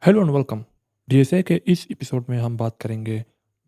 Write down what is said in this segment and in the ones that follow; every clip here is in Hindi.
Hello and welcome. डीएसए के इस एपिसोड में हम बात करेंगे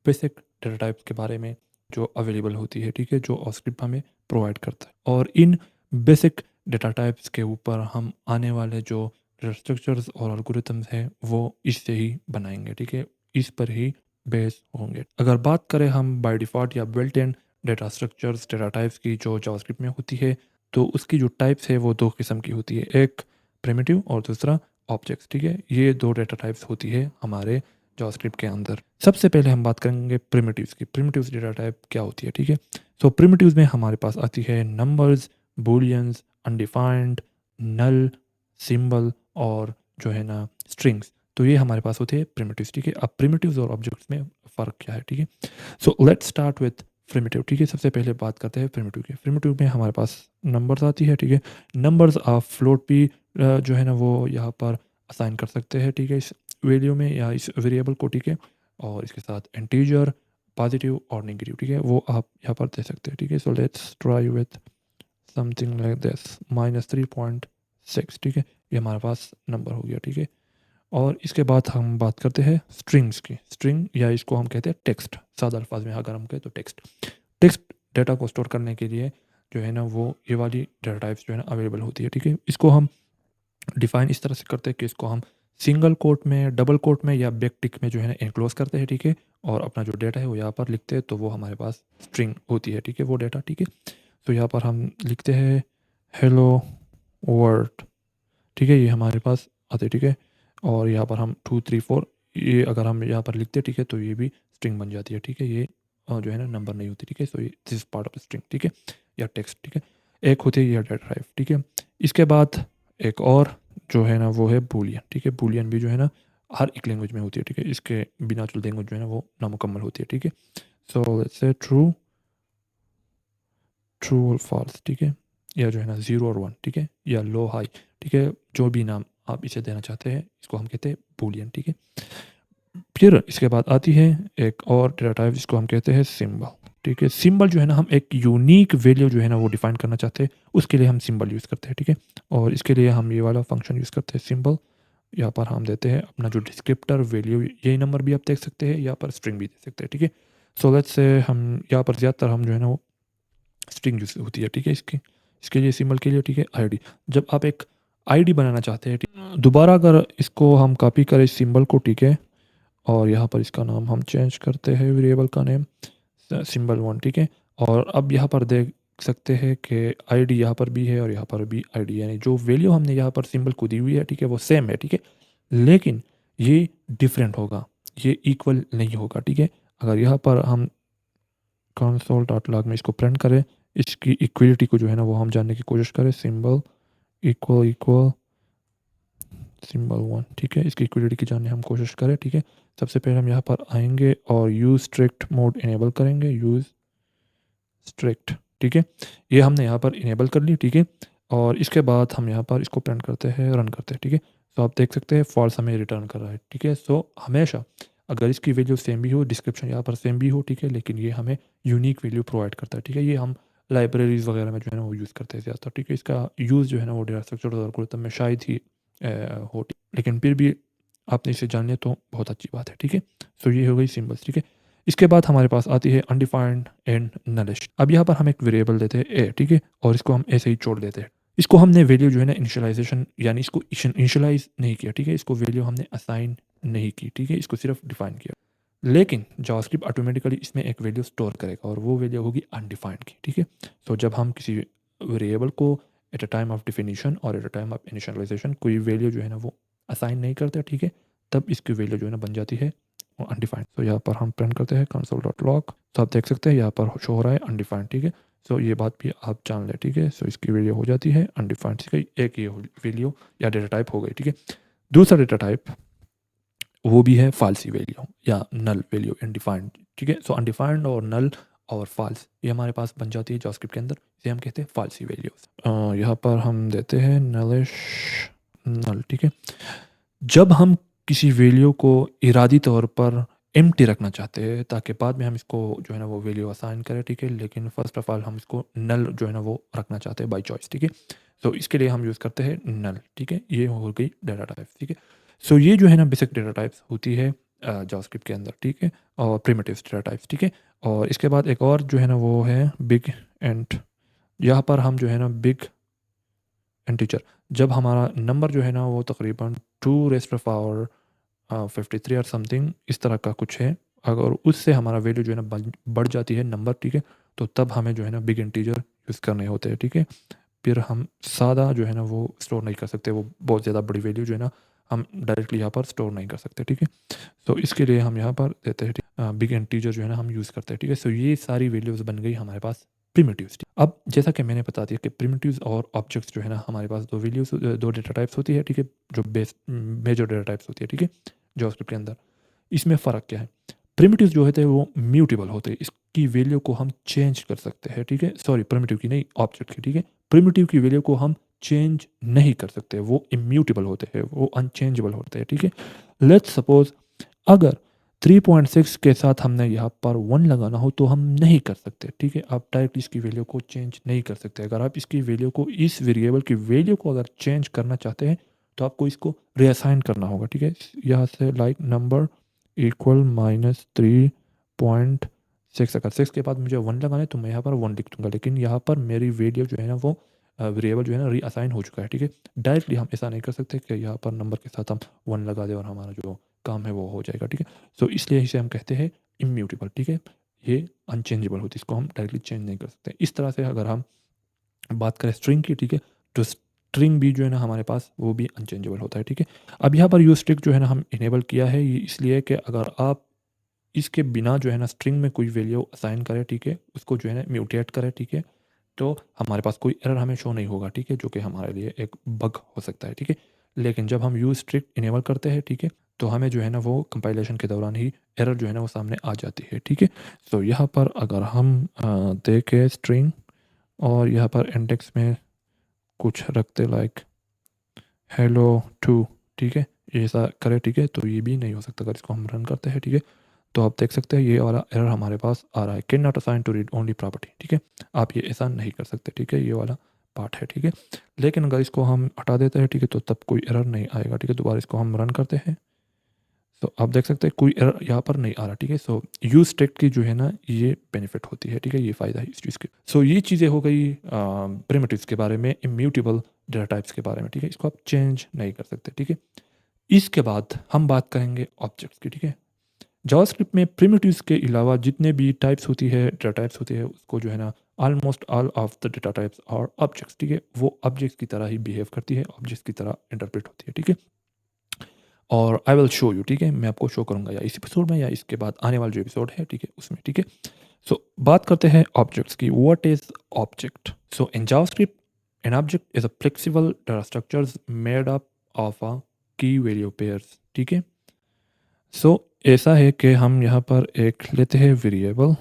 बेसिक डेटा टाइप्स के बारे में जो अवेलेबल होती है, ठीक है, जो ऑस्क्रिप्ट हमें प्रोवाइड करता है। और इन बेसिक डेटा टाइप्स के ऊपर हम आने वाले जो डेटा स्ट्रक्चर्स और एल्गोरिथम्स हैं वो इससे ही बनाएंगे, ठीक है, इस पर ही बेस होंगे। अगर बात करें हम बाय डिफ़ॉल्ट या built in data structures data types की जो जावास्क्रिप्ट में होती है, तो उसकी जो टाइप्स है वो दो किस्म की होती है, एक प्रिमिटिव और दूसरा ऑब्जेक्ट्स, ठीक है। ये दो डेटा टाइप्स होती है हमारे जावास्क्रिप्ट के अंदर। सबसे पहले हम बात करेंगे प्रिमिटिव्स की। प्रिमिटिव्स डेटा टाइप क्या होती है, ठीक है। सो प्रिमिटिव्स में हमारे पास आती है नंबर्स, बूलियंस, अनडिफाइंड, नल, सिंबल और जो है ना स्ट्रिंग्स। तो ये हमारे पास होते हैं प्रिमिटिव्स, ठीक है। अब प्रिमिटिव्स और ऑब्जेक्ट्स में फ़र्क क्या है, ठीक है। So let's start with primitive, ठीक है। सबसे पहले बात करते हैं प्रिमिटिव की। प्रिमिटिव में हमारे पास नंबर्स आती है, ठीक है। नंबर्स आप फ्लोट भी जो है ना वो यहाँ पर असाइन कर सकते हैं, ठीक है, इस वैल्यू में या इस वेरिएबल को, ठीक है। और इसके साथ इंटीजर, पॉजिटिव और नेगेटिव, ठीक है, वो आप यहाँ पर दे सकते हैं, ठीक है। So let's try with something like this -3.6, ठीक है। ये हमारे पास नंबर हो गया, ठीक है। और इसके बाद हम बात करते हैं स्ट्रिंग्स की। स्ट्रिंग या इसको हम कहते हैं टेक्स्ट, सादा अल्फाज में अगर हम कहें तो टेक्स्ट। टेक्स्ट डेटा को स्टोर करने के लिए जो है ना वो ये वाली डेटा टाइप्स जो है ना अवेलेबल होती है, ठीक है। इसको हम डिफाइन इस तरह से करते हैं कि इसको हम सिंगल कोट में, डबल कोट में या बैक टिक में जो है ना एनक्लोज करते हैं, ठीक है। और अपना जो डेटा है वो यहाँ पर लिखते हैं, तो वो हमारे पास स्ट्रिंग होती है, ठीक है, वो डेटा, ठीक है। तो यहाँ पर हम लिखते हैं हेलो वर्ल्ड, ठीक है, ये हमारे पास आते हैं, ठीक है। और यहाँ पर हम 2 3 4 ये अगर हम यहाँ पर लिखते हैं, ठीक है, तो ये भी स्ट्रिंग बन जाती है, ठीक है। ये जो है ना नंबर नहीं होती, ठीक है। सो ये दिस पार्ट ऑफ स्ट्रिंग, ठीक है, या टेक्स्ट, ठीक है। एक होती है ये डेटा टाइप, ठीक है। इसके बाद एक और जो है ना वो है बूलियन, ठीक है। बूलियन भी जो है ना हर एक लैंग्वेज में होती है, ठीक है। इसके बिना जो लैंग्वेज जो है ना वो नामुकम्मल होती है, ठीक है। So let's say true, true और फॉल्स, ठीक है, या जो है ना 0 और 1, ठीक है, या लो हाई, ठीक है, जो भी नाम आप इसे देना चाहते हैं, इसको हम कहते हैं बूलियन, ठीक है। फिर इसके बाद आती है एक और डेटा टाइप जिसको हम कहते हैं सिंबल, ठीक है। सिंबल जो है ना हम एक यूनिक वैल्यू जो है ना वो डिफाइन करना चाहते हैं, उसके लिए हम सिंबल यूज़ करते हैं, ठीक है। और इसके लिए हम ये वाला फंक्शन यूज़ करते हैं सिंबल। यहाँ पर हम देते हैं अपना जो डिस्क्रिप्टर वैल्यू, यही नंबर भी आप देख सकते हैं, यहाँ पर स्ट्रिंग भी दे सकते हैं, ठीक है। सो लेट्स से हम यहाँ पर ज़्यादातर हम जो है ना वो स्ट्रिंग यूज़ होती है, ठीक है, इसकी इसके लिए सिंबल के लिए, ठीक है। आईडी, जब आप एक आईडी बनाना चाहते हैं, दोबारा अगर इसको हम कॉपी करें सिंबल को, ठीक है, और यहाँ पर इसका नाम हम चेंज करते हैं, वेरिएबल का नेम सिंबल 1, ठीक है। और अब यहाँ पर देख सकते हैं कि आईडी यहाँ पर भी है और यहाँ पर भी आईडी, यानी जो वैल्यू हमने यहाँ पर सिंबल को दी हुई है, ठीक है, वो सेम है, ठीक है। लेकिन ये डिफरेंट होगा, ये इक्वल नहीं होगा, ठीक है। अगर यहाँ पर हम कंसोल डॉट लॉग में इसको प्रिंट करें, इसकी इक्वलिटी को जो है ना वो हम जानने की कोशिश करें, सिंबल इक्वल इक्वल सिंबल 1, ठीक है, इसकी इक्वलिटी की जानने हम कोशिश करें, ठीक है। सबसे पहले हम यहाँ पर आएंगे और यूज़ स्ट्रिक्ट मोड इनेबल करेंगे, यूज़ स्ट्रिक्ट, ठीक है। ये हमने यहाँ पर इनेबल कर ली, ठीक है। और इसके बाद हम यहाँ पर इसको प्रिंट करते हैं, रन करते हैं, ठीक है। तो आप देख सकते हैं फॉल्स हमें रिटर्न कर रहा है, ठीक है। सो हमेशा अगर इसकी वैल्यू सेम भी हो, डिस्क्रिप्शन यहाँ पर सेम भी हो, ठीक है, लेकिन ये हमें यूनिक वैल्यू प्रोवाइड करता है, ठीक है। ये हम लाइब्रेरीज वगैरह में जो है ना वो यूज़ करते हैं ज़्यादातर, ठीक है। इसका यूज़ जो है ना वो डेटा स्ट्रक्चर और एल्गोरिथम में शायद ही हो, लेकिन फिर भी आपने इसे जान लिया तो बहुत अच्छी बात है, ठीक है। सो ये हो गई सिंबल्स, ठीक है। इसके बाद हमारे पास आती है अनडिफाइंड एंड नलिश। अब यहाँ पर हम एक वेरिएबल देते हैं ए, ठीक है, और इसको हम ऐसे ही छोड़ देते हैं। इसको हमने वैल्यू जो है ना इनिशियलाइजेशन यानी इसको इनिशियलाइज नहीं किया, ठीक है, इसको वैल्यू हमने असाइन नहीं की, ठीक है, इसको सिर्फ डिफाइन किया। लेकिन जावास्क्रिप्ट ऑटोमेटिकली इसमें एक वैल्यू स्टोर करेगा और वो वैल्यू होगी अनडिफाइंड की, ठीक है। सो जब हम किसी वेरिएबल को at a time of definition और at a time of initialisation कोई वैल्यू जो है ना वो असाइन नहीं करते, ठीक है, तब इसकी वैल्यू जो है ना बन जाती है अनडिफाइंड। तो यहाँ पर हम प्रिंट करते हैं कंसोल डॉट लॉग, तो आप देख सकते हैं यहाँ पर शो हो रहा है अनडिफाइंड, ठीक है। सो ये बात भी आप जान लें, ठीक है। सो इसकी वैल्यू हो जाती है अनडिफाइंड, ठीक है, एक ये वैल्यू या डेटा टाइप हो गई, ठीक है। दूसरा डेटा टाइप वो भी है फाल्सी वैल्यू या नल वैल्यू, अनडिफाइंड, ठीक है। सो अनडिफाइंड और नल और फाल्स ये हमारे पास बन जाती है जावास्क्रिप्ट के अंदर, इसे हम कहते हैं फाल्सी वैल्यूज। यहाँ पर हम देते हैं नलिश नल, ठीक है। जब हम किसी वैल्यू को इरादी तौर पर एम्प्टी रखना चाहते हैं ताकि बाद में हम इसको जो है ना वो वैल्यू असाइन करें, ठीक है, लेकिन फर्स्ट ऑफ ऑल हम इसको नल जो है ना वो रखना चाहते हैं बाय चॉइस, ठीक है। तो इसके लिए हम यूज़ करते हैं नल, ठीक है। ये हो गई डेटा टाइप, ठीक है। सो ये जो है ना बेसिक डेटा टाइप्स होती है जावास्क्रिप्ट के अंदर, ठीक है, और प्रिमिटिव्स डेटा टाइप्स, ठीक है। और इसके बाद एक और जो है ना वो है बिग एंड, यहाँ पर हम जो है ना बिग इंटीजर, जब हमारा नंबर जो है ना वो तकरीबन 2 * 53 और समथिंग इस तरह का कुछ है, अगर उससे हमारा वैल्यू जो है ना बढ़ जाती है नंबर, ठीक है, तो तब हमें जो है ना बिग इंटीजर यूज़ करने होते हैं, ठीक है। फिर हम सादा जो है ना वो स्टोर नहीं कर सकते, वो बहुत ज़्यादा बड़ी वैल्यू जो है ना हम डायरेक्टली यहाँ पर स्टोर नहीं कर सकते, ठीक है। सो इसके लिए हम यहाँ पर देते हैं बिग इंटीजर जो है ना हम यूज़ करते हैं, ठीक है। सो ये सारी वैल्यूज़ बन गई हमारे पास प्रिमिटिव्स। अब जैसा कि मैंने बता दिया कि प्रिमिटिव्स और ऑब्जेक्ट्स जो है ना हमारे पास दो डेटा टाइप्स होती है, ठीक है, जो मेजर डेटा टाइप्स होती है, ठीक है, जावास्क्रिप्ट के अंदर। इसमें फ़र्क क्या है? प्रिमिटिव्स जो होते हैं वो म्यूटेबल होते हैं, इसकी वैल्यू को हम चेंज कर सकते हैं, ठीक है, सॉरी प्रिमिटिव की नहीं, ऑब्जेक्ट की, ठीक है। प्रिमिटिव की वैल्यू को हम चेंज नहीं कर सकते, वो इम्यूटेबल होते हैं, वो अनचेंजेबल होते हैं, ठीक है। लेट्स सपोज अगर 3.6 के साथ हमने यहाँ पर 1 लगाना हो तो हम नहीं कर सकते, ठीक है। आप डायरेक्ट इसकी वैल्यू को चेंज नहीं कर सकते। अगर आप इसकी वैल्यू को, इस वेरिएबल की वैल्यू को अगर चेंज करना चाहते हैं तो आपको इसको रीअसाइन करना होगा, ठीक है। यहाँ से लाइक नंबर इक्वल -3.6, अगर 6 के बाद मुझे 1 लगाना है तो मैं यहाँ पर 1 लिख दूंगा, लेकिन यहाँ पर मेरी वैल्यू जो है ना वो वेरिएबल जो है ना रीअसाइन हो चुका है, ठीक है। डायरेक्टली हम ऐसा नहीं कर सकते कि यहाँ पर नंबर के साथ हम 1 लगा दें और हमारा जो काम है वो हो जाएगा, ठीक है। सो इसलिए इसे हम कहते हैं इम्यूटेबल, ठीक है। ये अनचेंजेबल होती है, इसको हम डायरेक्टली चेंज नहीं कर सकते। इस तरह से अगर हम बात करें स्ट्रिंग की, ठीक है, तो स्ट्रिंग भी जो है ना हमारे पास वो भी अनचेंजेबल होता है, ठीक है। अब यहाँ पर यूज स्ट्रिंग जो है ना हम इनेबल किया है, ये इसलिए कि अगर आप इसके बिना जो है ना स्ट्रिंग में कोई वैल्यू असाइन करें, ठीक है, उसको जो है ना म्यूटेट करें, ठीक है, तो हमारे पास कोई एरर हमें शो नहीं होगा, ठीक है, जो कि हमारे लिए एक बग हो सकता है, ठीक है। लेकिन जब हम यूज स्ट्रिक्ट इनेबल करते हैं, ठीक है, तो हमें जो है ना वो कंपाइलेशन के दौरान ही एरर जो है ना वो सामने आ जाती है, ठीक है। सो यहाँ पर अगर हम देखें स्ट्रिंग और यहाँ पर इंडेक्स में कुछ रखते लाइक हेलो टू, ठीक है, ऐसा करें, ठीक है, तो ये भी नहीं हो सकता। अगर इसको हम रन करते हैं, ठीक है, तो आप देख सकते हैं ये वाला एरर हमारे पास आ रहा है, can not assign to read only property, ठीक है। आप ये ऐसा नहीं कर सकते, ठीक है, ये वाला पार्ट है, ठीक है। लेकिन अगर इसको हम हटा देते हैं, ठीक है, तो तब कोई एरर नहीं आएगा, ठीक है। दोबारा इसको हम रन करते हैं, तो आप देख सकते हैं कोई एरर यहाँ पर नहीं आ रहा, ठीक है। सो यूज स्टेट की जो है ना ये बेनिफिट होती है, ठीक है, ये फ़ायदा है इस चीज़ की। सो ये चीज़ें हो गई प्रिमिटिव्स के बारे में, इम्यूटेबल डेटा टाइप्स के बारे में, ठीक है, इसको आप चेंज नहीं कर सकते, ठीक है। इसके बाद हम बात करेंगे ऑब्जेक्ट्स की, ठीक है। जावास्क्रिप्ट में प्रिमिटिव्स के अलावा जितने भी टाइप्स होती है, डेटा टाइप्स होती है, उसको जो है ना almost all of the data types और ऑब्जेक्ट्स, ठीक है, वो ऑब्जेक्ट्स की तरह ही बिहेव करती है, ऑब्जेक्ट्स की तरह इंटरप्रेट होती है, ठीक है। और आई विल शो यू, ठीक है, मैं आपको शो करूंगा या इस एपिसोड में या इसके बाद आने वाला जो एपिसोड है, ठीक है, उसमें, ठीक है। सो बात करते हैं ऑब्जेक्ट्स की। What is object? So in JavaScript an object is a flexible data structures made up of a की वैल्यू पेयर्स, ठीक है। सो ऐसा है कि हम यहाँ पर एक लेते हैं वेरिएबल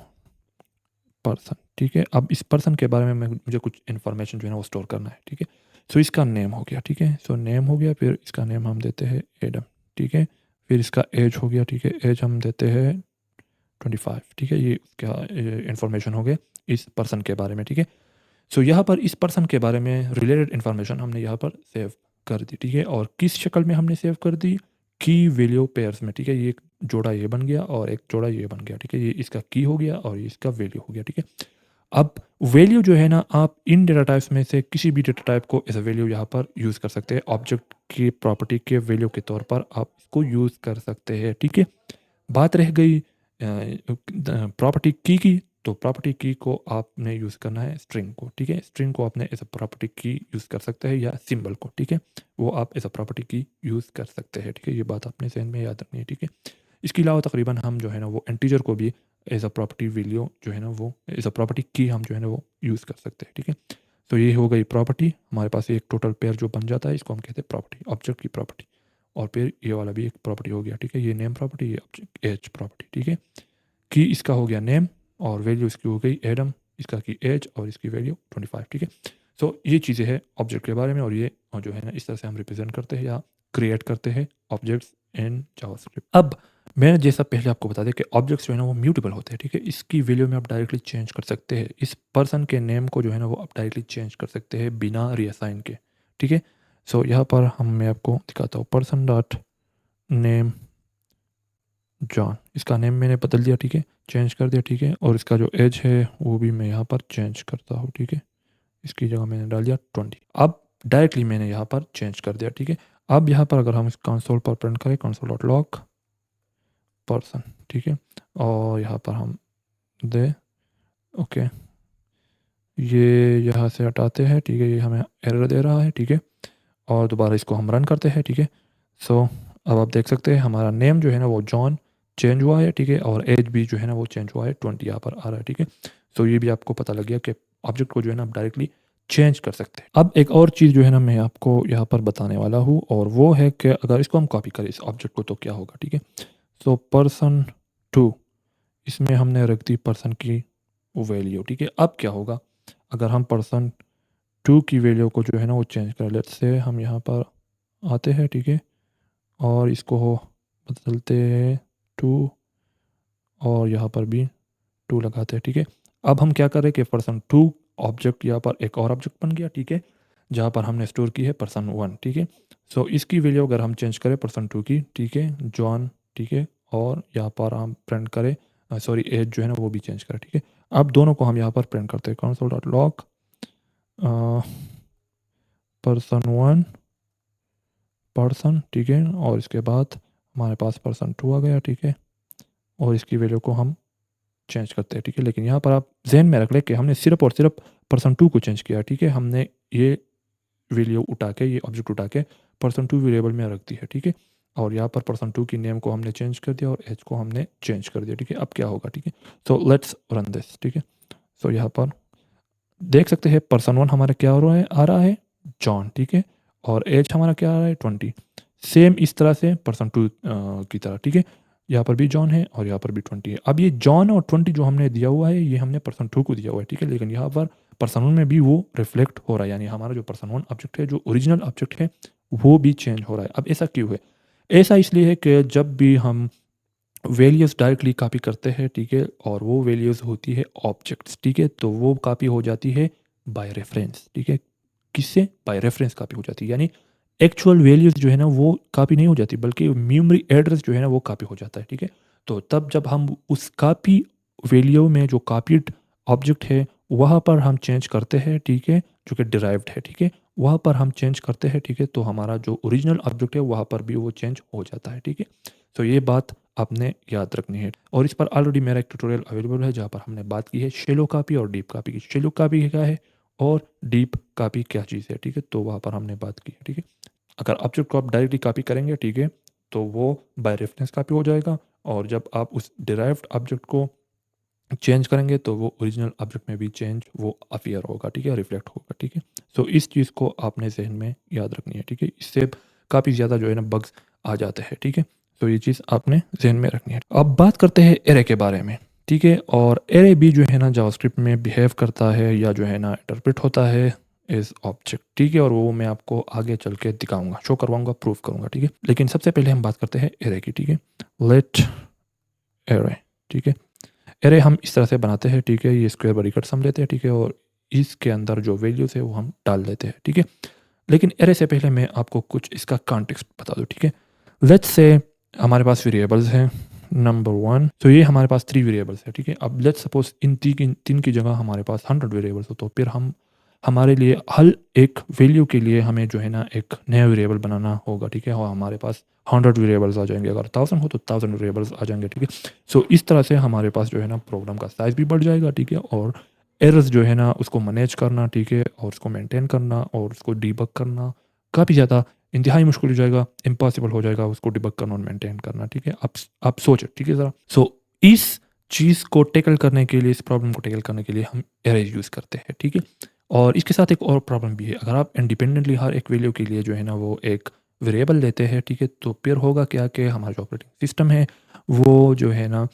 पर्सन, ठीक है। अब इस पर्सन के बारे में मुझे कुछ इन्फॉर्मेशन जो है ना वो स्टोर करना है, ठीक है। सो इसका नेम हो गया, ठीक है, सो नेम हो गया, फिर इसका नेम हम देते हैं एडम, ठीक है। फिर इसका एज हो गया, ठीक है, एज हम देते हैं 25, ठीक है। ये क्या इन्फॉर्मेशन हो गया इस पर्सन के बारे में, ठीक है। सो यहाँ पर इस पर्सन के बारे में रिलेटेड इन्फॉर्मेशन हमने यहाँ पर सेव कर दी, ठीक है। और किस शक्ल में हमने सेव कर दी? की वैल्यू पेयर्स में, ठीक है। ये एक जोड़ा ये बन गया और एक जोड़ा ये बन गया, ठीक है। ये इसका की हो गया और ये इसका वैल्यू हो गया, ठीक है। अब वैल्यू जो है ना आप इन डेटा टाइप्स में से किसी भी डेटा टाइप को एज अ वैल्यू यहाँ पर यूज़ कर सकते हैं, ऑब्जेक्ट की प्रॉपर्टी के वैल्यू के तौर पर आप इसको यूज़ कर सकते हैं, ठीक है। बात रह गई प्रॉपर्टी की, तो प्रॉपर्टी की को आपने यूज़ करना है स्ट्रिंग को, ठीक है। स्ट्रिंग को आपने एज अ प्रॉपर्टी की यूज़ कर सकते हैं या सिंबल को, ठीक है, वो आप एज अ प्रॉपर्टी की यूज़ कर सकते हैं, ठीक है। ये बात आपने ज़हन में याद रखनी है, ठीक है। इसके अलावा तकरीबन हम जो है ना वो इंटीजर को भी एज अ प्रॉपर्टी वैल्यू जो है ना वो एज अ प्रॉपर्टी की हम जो है ना वो यूज़ कर सकते हैं, ठीक है। तो ये हो गई प्रॉपर्टी, हमारे पास एक टोटल पेयर जो बन जाता है इसको हम कहते हैं प्रॉपर्टी, ऑब्जेक्ट की प्रॉपर्टी। और फिर ये वाला भी एक प्रॉपर्टी हो गया, ठीक है, ये नेम प्रॉपर्टी, ये ऑब्जेक्ट एज प्रॉपर्टी, ठीक है। की इसका हो गया नेम और वैल्यू इसकी हो गई एडम, इसका की एज और इसकी वैल्यू 25, ठीक है। सो ये चीज़ें हैं ऑब्जेक्ट के बारे में, और ये जो है ना इस तरह से हम रिप्रेजेंट करते हैं या क्रिएट करते हैं ऑब्जेक्ट्स इन जावास्क्रिप्ट। अब मैंने जैसा पहले आपको बता दिया कि ऑब्जेक्ट्स जो है ना वो म्यूटेबल होते हैं, ठीक है। इसकी वैल्यू में आप डायरेक्टली चेंज कर सकते हैं, इस पर्सन के नेम को जो है ना वो आप डायरेक्टली चेंज कर सकते हैं बिना रीअसाइन के, ठीक है। सो यहाँ पर हम मैं आपको दिखाता हूँ पर्सन डॉट नेम जॉन, इसका नेम मैंने बदल दिया, ठीक है, चेंज कर दिया, ठीक है, और इसका जो एज है वो भी मैं यहाँ पर चेंज करता हूँ, ठीक है, इसकी जगह मैंने डाल दिया 20। अब डायरेक्टली मैंने यहाँ पर चेंज कर दिया, ठीक है। अब यहाँ पर अगर हम इस कंसोल पर प्रिंट करें console.log पर्सन, ठीक है, और यहाँ पर हम दे ओके, ये यहाँ से हटाते हैं, ठीक है, ये हमें एरर दे रहा है, ठीक है, और दोबारा इसको हम रन करते हैं, ठीक है। सो अब आप देख सकते हैं हमारा नेम जो है ना वो जॉन चेंज हुआ है, ठीक है, और एज भी जो है ना वो चेंज हुआ है, 20 यहाँ पर आ रहा है, ठीक है। सो ये भी आपको पता लग गया कि ऑब्जेक्ट को जो है ना आप डायरेक्टली चेंज कर सकते हैं। अब एक और चीज़ जो है ना मैं आपको यहाँ पर बताने वाला हूँ, और वो है कि अगर इसको हम कॉपी करें इस ऑब्जेक्ट को तो क्या होगा, ठीक है। सो person2, इसमें हमने रख दी पर्सन की वैल्यू, ठीक है। अब क्या होगा अगर हम person2 की वैल्यू को जो है ना वो चेंज करें, लेट्स से हम यहाँ पर आते हैं, ठीक है, और इसको बदलते हैं 2, और यहाँ पर भी 2 लगाते हैं, ठीक है। अब हम क्या करें कि person2 ऑब्जेक्ट यहाँ पर एक और ऑब्जेक्ट बन गया, ठीक है, जहाँ पर हमने स्टोर की है person1, ठीक है। सो इसकी वैल्यू अगर हम चेंज करें person2 की, ठीक है, जॉन, ठीक है, और यहाँ पर हम प्रिंट करें सॉरी एज जो है ना वो भी चेंज करें, ठीक है। अब दोनों को हम यहाँ पर प्रिंट करते हैं console.log person1 पर्सन, ठीक है, और इसके बाद हमारे पास person2 आ गया, ठीक है, और इसकी वैल्यू को हम चेंज करते हैं, ठीक है। लेकिन यहाँ पर आप जहन में रख लें कि हमने सिर्फ और सिर्फ person2 को चेंज किया, ठीक है, हमने ये वैल्यू उठा के, ये ऑब्जेक्ट उठा के person2 वेरिएबल में रख दी है, ठीक है, और यहाँ पर person2 की नेम को हमने चेंज कर दिया और एज को हमने चेंज कर दिया, ठीक है। अब क्या होगा, ठीक है, सो लेट्स रन दिस, ठीक है। सो यहाँ पर देख सकते हैं person1 हमारा क्या हो रहा है, आ रहा है जॉन, ठीक है, और एज हमारा क्या आ रहा है 20। सेम इस तरह से person2 की तरह, ठीक है, यहाँ पर भी जॉन है और यहाँ पर भी 20 है। अब ये जॉन और 20 जो हमने दिया हुआ है ये हमने person2 को दिया हुआ है, ठीक है, लेकिन यहाँ पर person1 में भी वो रिफ्लेक्ट हो रहा है, यानी हमारा जो person1 ऑब्जेक्ट है, जो ओरिजिनल ऑब्जेक्ट है, वो भी चेंज हो रहा है। अब ऐसा क्यों है? ऐसा इसलिए है कि जब भी हम वैल्यूज़ डायरेक्टली कॉपी करते हैं, ठीक है, और वो वैल्यूज़ होती है ऑब्जेक्ट्स, ठीक है, तो वो कॉपी हो जाती है बाय रेफरेंस, ठीक है। किससे? बाय रेफरेंस कॉपी हो जाती है, यानी एक्चुअल वैल्यूज़ जो है ना वो कॉपी नहीं हो जाती, बल्कि मेमोरी एड्रेस जो है ना वो कॉपी हो जाता है, ठीक है। तो तब जब हम उस कॉपी वैल्यू में जो कॉपीड ऑब्जेक्ट है वहाँ पर हम चेंज करते हैं, ठीक है, जो कि डिराइव्ड है, ठीक है, वहाँ पर हम चेंज करते हैं, ठीक है, तो हमारा जो ओरिजिनल ऑब्जेक्ट है वहाँ पर भी वो चेंज हो जाता है, ठीक है। तो ये बात आपने याद रखनी है, और इस पर ऑलरेडी मेरा एक ट्यूटोरियल अवेलेबल है जहाँ पर हमने बात की है शैलो कॉपी और डीप कॉपी की। शैलो कॉपी क्या है और डीप कॉपी क्या चीज़ है, ठीक है, तो वहाँ पर हमने बात की है, ठीक है। अगर ऑब्जेक्ट को आप डायरेक्टली कॉपी करेंगे, ठीक है, तो वो बाय रेफरेंस कॉपी हो जाएगा, और जब आप उस डिराइव्ड ऑब्जेक्ट को चेंज करेंगे तो वो ओरिजिनल ऑब्जेक्ट में भी चेंज वो अपीयर होगा, ठीक है, रिफ्लेक्ट होगा, ठीक है। सो इस चीज़ को आपने जहन में याद रखनी है, ठीक है, इससे काफ़ी ज़्यादा जो है ना बग्स आ जाते हैं, ठीक है। तो ये चीज़ आपने जहन में रखनी है। अब बात करते हैं एरे के बारे में, ठीक है, और एरे भी जो है ना जावास्क्रिप्ट में बिहेव करता है या जो है ना इंटरप्रेट होता है एज ऑब्जेक्ट, ठीक है, और वो मैं आपको आगे चल के दिखाऊंगा, शो करवाऊंगा, प्रूफ करूंगा, ठीक है। लेकिन सबसे पहले हम बात करते हैं एरे की, ठीक है, लेट एरे, ठीक है। एरे हम इस तरह से बनाते हैं, ठीक है, ये स्क्वायर ब्रैकेट्स हम लेते हैं, ठीक है, और इसके अंदर जो वैल्यूज़ है वो हम डाल देते हैं, ठीक है। लेकिन एरे से पहले मैं आपको कुछ इसका कॉन्टेक्स्ट बता दूं, ठीक है। लेट्स से हमारे पास वेरिएबल्स हैं नंबर 1, तो ये हमारे पास 3 वेरिएबल्स है, ठीक है। अब लेट्स सपोज इन तीन की जगह हमारे पास 100 वेरिएबल्स हो, तो फिर हम हमारे लिए हर एक वैल्यू के लिए हमें जो है ना एक नया वेरिएबल बनाना होगा, ठीक है, और हमारे पास 100 वेरिएबल्स आ जाएंगे, अगर 1000 हो तो 1000 वेरिएबल्स आ जाएंगे, ठीक है। सो इस तरह से हमारे पास जो है ना प्रोग्राम का साइज़ भी बढ़ जाएगा, ठीक है, और एरर्स जो है ना उसको मैनेज करना, ठीक है, और उसको मेंटेन करना और उसको डिबग करना काफ़ी ज़्यादा इंतहाई मुश्किल हो जाएगा, इम्पॉसिबल हो जाएगा उसको डिबग करना और मेंटेन करना, ठीक है। आप सोचो, ठीक है, ज़रा। सो इस चीज़ को टैकल करने के लिए, इस प्रॉब्लम को टैकल करने के लिए हम एरेज यूज़ करते हैं, ठीक है। और इसके साथ एक और प्रॉब्लम भी है, अगर आप इंडिपेंडेंटली हर एक वैल्यू के लिए जो है ना वो एक वेरिएबल लेते हैं, ठीक है, तो फिर होगा क्या कि हमारा जो ऑपरेटिंग सिस्टम है वो जो है ना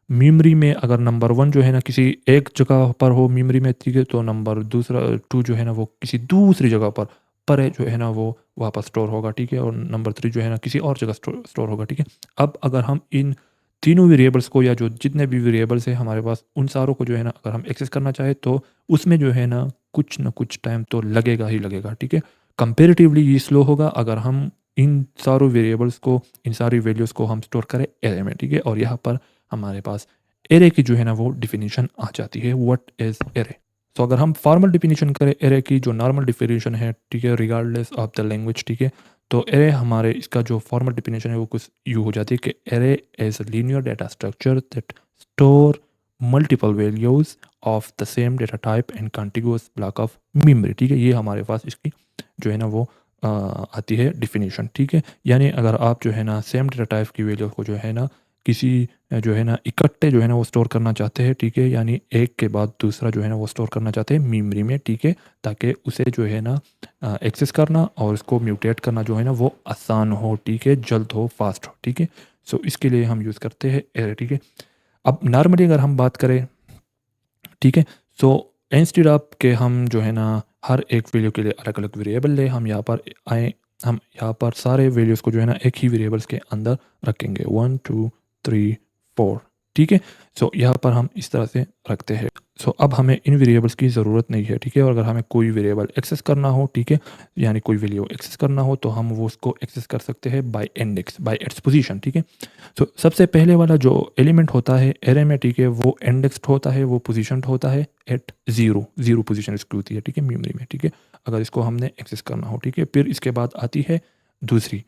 मेमोरी में अगर नंबर 1 जो है ना किसी एक जगह पर हो मेमोरी में, ठीक है, तो नंबर 2 जो है ना वो किसी दूसरी जगह पर है जो है ना वो वापस स्टोर होगा, ठीक है, और नंबर 3 जो है ना किसी और जगह स्टोर होगा, ठीक है। अब अगर हम इन तीनों वेरिएबल्स को या जो जितने भी वेरिएबल्स हैं हमारे पास उन सारों को जो है ना अगर हम एक्सेस करना चाहें तो उसमें जो है ना कुछ टाइम तो लगेगा ही लगेगा, ठीक है। कंपेरेटिवली ये स्लो होगा अगर हम इन सारों वेरिएबल्स को, इन सारी वैल्यूज़ को हम स्टोर करें एरे में, ठीक है। और यहाँ पर हमारे पास एरे की जो है ना वो डिफिनीशन आ जाती है, व्हाट इज़ एरे। तो अगर हम फॉर्मल डिफिनीशन करें एरे की, जो नॉर्मल डिफिनीशन है, ठीक है, रिगार्डलेस ऑफ द लैंग्वेज, ठीक है, तो एरे हमारे इसका जो फॉर्मल डिफिनीशन है वो कुछ यूँ हो जाती है कि array is a linear data structure that store multiple values of the same data type and contiguous block of memory, ठीक है। ये हमारे पास इसकी जो है ना वो आती है डिफिनीशन, ठीक है। यानी अगर आप जो है ना सेम डेटा टाइप की वैल्यू को जो है ना किसी जो है ना इकट्ठे जो है ना वो स्टोर करना चाहते हैं, ठीक है, यानी एक के बाद दूसरा जो है ना वो स्टोर करना चाहते हैं मेमोरी में, ठीक है, ताकि उसे जो है ना एक्सेस करना और उसको म्यूटेट करना जो है ना वो आसान हो, ठीक है, जल्द हो, फास्ट हो, ठीक है। सो इसके लिए हम यूज़ करते हैं एरे, ठीक है। अब नॉर्मली अगर हम बात करें, ठीक है, सो इंस्टेड ऑफ के हम जो है ना हर एक वैल्यू के लिए अलग अलग वेरिएबल ले, हम यहाँ पर आए, हम यहाँ पर सारे वैल्यूज़ को जो है ना एक ही वेरिएबल्स के अंदर रखेंगे, 1 2 3 4, ठीक है। सो यहाँ पर हम इस तरह से रखते हैं। सो अब हमें इन वेरिएबल्स की ज़रूरत नहीं है, ठीक है। और अगर हमें कोई वेरिएबल एक्सेस करना हो, ठीक है, यानी कोई वैल्यू एक्सेस करना हो, तो हम वो उसको एक्सेस कर सकते हैं by index, by its position, ठीक है। तो सबसे पहले वाला जो एलिमेंट होता है एरे में, ठीक है, वो इंडेक्स्ड होता है, वो पोजीशनड होता है एट ज़ीरो पोजीशन इसकी होती है, ठीक है, मेमोरी में, ठीक है, अगर इसको हमने एक्सेस करना हो, ठीक है। फिर इसके बाद आती है दूसरी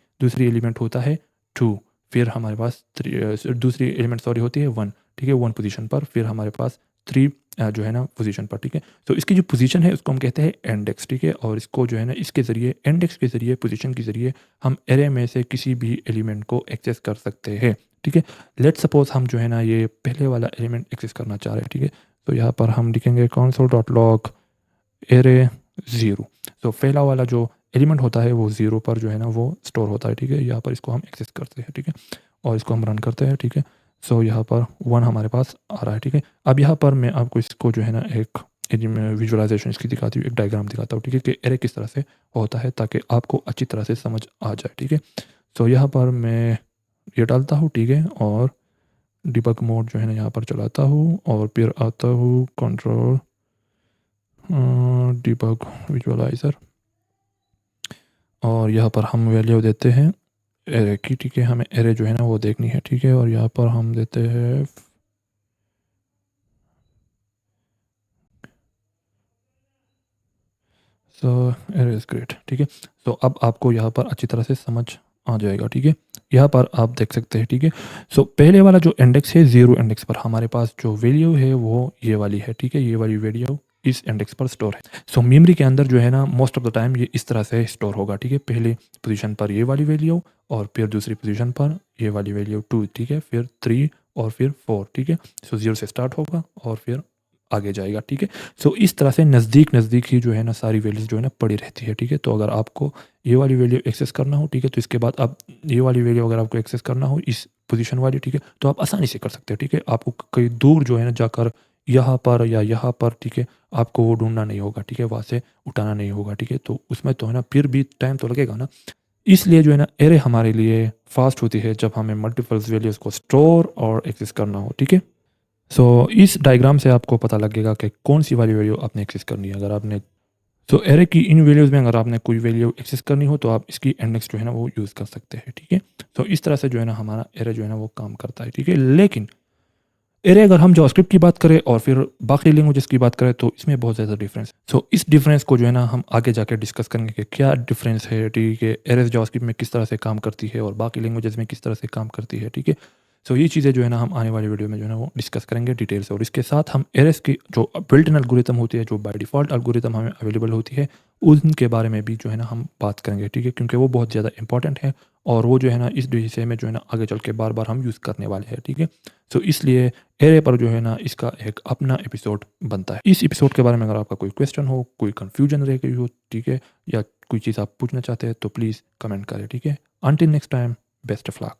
एलिमेंट होता है 2, फिर हमारे पास दूसरी एलिमेंट सॉरी होती है 1, ठीक है, 1 पोजीशन पर, फिर हमारे पास 3 जो है ना पोजीशन पर, ठीक है। तो इसकी जो पोजीशन है उसको हम कहते हैं इंडेक्स, ठीक है। और इसको जो है ना इसके ज़रिए, इंडेक्स के ज़रिए, पोजीशन के ज़रिए हम एरे में से किसी भी एलिमेंट को एक्सेस कर सकते हैं, ठीक है। लेट्स सपोज हम जो है ना ये पहले वाला एलिमेंट एक्सेस करना चाह रहे हैं, ठीक है। तो यहाँ पर हम लिखेंगे console.log एरे 0। तो पहला वाला जो एलिमेंट होता है वो 0 पर जो है ना वो स्टोर होता है, ठीक है। यहाँ पर इसको हम एक्सेस करते हैं, ठीक है, और इसको हम रन करते हैं, ठीक है। सो यहाँ पर 1 हमारे पास आ रहा है, ठीक है। अब यहाँ पर मैं आपको इसको जो है ना एक विजुअलाइजेशन इसकी दिखाती हूँ, एक डायग्राम दिखाता हूँ, ठीक है, कि एरे किस तरह से होता है, ताकि आपको अच्छी तरह से समझ आ जाए, ठीक है। सो यहाँ पर मैं ये डालता हूँ, ठीक है, और डिबग मोड जो है ना यहाँ पर चलाता हूँ, और फिर आता हूँ कंट्रोल डिबग विजुअलाइज़र, और यहाँ पर हम वैल्यू देते हैं एरे की, ठीक है। हमें एरे जो है ना वो देखनी है, ठीक है। और यहाँ पर हम देते हैं सो एरे इज़ ग्रेट, ठीक है। तो अब आपको यहाँ पर अच्छी तरह से समझ आ जाएगा, ठीक है। यहाँ पर आप देख सकते हैं, ठीक है। सो पहले वाला जो इंडेक्स है 0 इंडेक्स पर हमारे पास जो वैल्यू है वो ये वाली है, ठीक है, ये वाली वैल्यू इस इंडेक्स पर स्टोर है। सो मेमोरी के अंदर जो है ना मोस्ट ऑफ द टाइम ये इस तरह से स्टोर होगा, ठीक है। पहले पोजीशन पर ये वाली वैल्यू, और फिर दूसरी पोजीशन पर ये वाली वैल्यू 2, ठीक है, फिर 3 और फिर 4, ठीक है। सो 0 से स्टार्ट होगा और फिर आगे जाएगा, ठीक है। सो इस तरह से नज़दीक नज़दीक ही जो है ना सारी वैल्यूज़ जो है ना पड़ी रहती है, ठीक है। तो अगर आपको ये वाली वैल्यू एक्सेस करना हो, ठीक है, तो इसके बाद आप ये वाली वैल्यू अगर आपको एक्सेस करना हो इस पोजीशन वाली, ठीक है, तो आप आसानी से कर सकते हैं, ठीक है। आपको कहीं दूर जो है ना जाकर यहाँ पर या यहाँ पर, ठीक है, आपको वो ढूंढना नहीं होगा, ठीक है, वहाँ से उठाना नहीं होगा, ठीक है। तो उसमें तो है ना फिर भी टाइम तो लगेगा ना, इसलिए जो है ना एरे हमारे लिए फास्ट होती है जब हमें मल्टीपल्स वैल्यूज़ को स्टोर और एक्सेस करना हो, ठीक है। सो इस डायग्राम से आपको पता लगेगा कि कौन सी वाली वैल्यू आपने एक्सेस करनी है। अगर आपने सो एरे की इन वैल्यूज़ में अगर आपने कोई वैल्यू एक्सेस करनी हो तो आप इसकी इंडेक्स जो है ना वो यूज़ कर सकते हैं, ठीक है। तो इस तरह से जो है ना हमारा एरे जो है ना वो काम करता है, ठीक है। लेकिन एरे अगर हम जावास्क्रिप्ट की बात करें और फिर बाकी लैंग्वेजेस की बात करें तो इसमें बहुत ज़्यादा डिफरेंस। सो इस डिफरेंस को जो है ना हम आगे जाके डिस्कस करेंगे कि क्या डिफरेंस है, ठीक है, एरे जावास्क्रिप्ट में किस तरह से काम करती है और बाकी लैंग्वेजेस में किस तरह से काम करती है, ठीक है। सो ये चीज़ें जो है ना हम आने वाली वीडियो में जो है ना वो डिस्कस करेंगे डिटेल से। और इसके साथ हम एरेस की जो बिल्ट इन एल्गोरिथम होती है, जो बाय डिफ़ॉल्ट एल्गोरिथम हमें अवेलेबल होती है, उनके बारे में भी जो है ना हम बात करेंगे, ठीक है, क्योंकि वो बहुत ज़्यादा इंपॉर्टेंट है और वो जो है ना इस विषय में जो है ना आगे चल के बार बार हम यूज़ करने वाले हैं, ठीक है। सो इसलिए एरे पर जो है ना इसका एक अपना एपिसोड बनता है। इस एपिसोड के बारे में अगर आपका कोई क्वेश्चन हो, कोई कन्फ्यूजन रह गई हो, ठीक है, या कोई चीज़ आप पूछना चाहते हैं तो प्लीज़ कमेंट करें, ठीक है। Until next time, best of luck.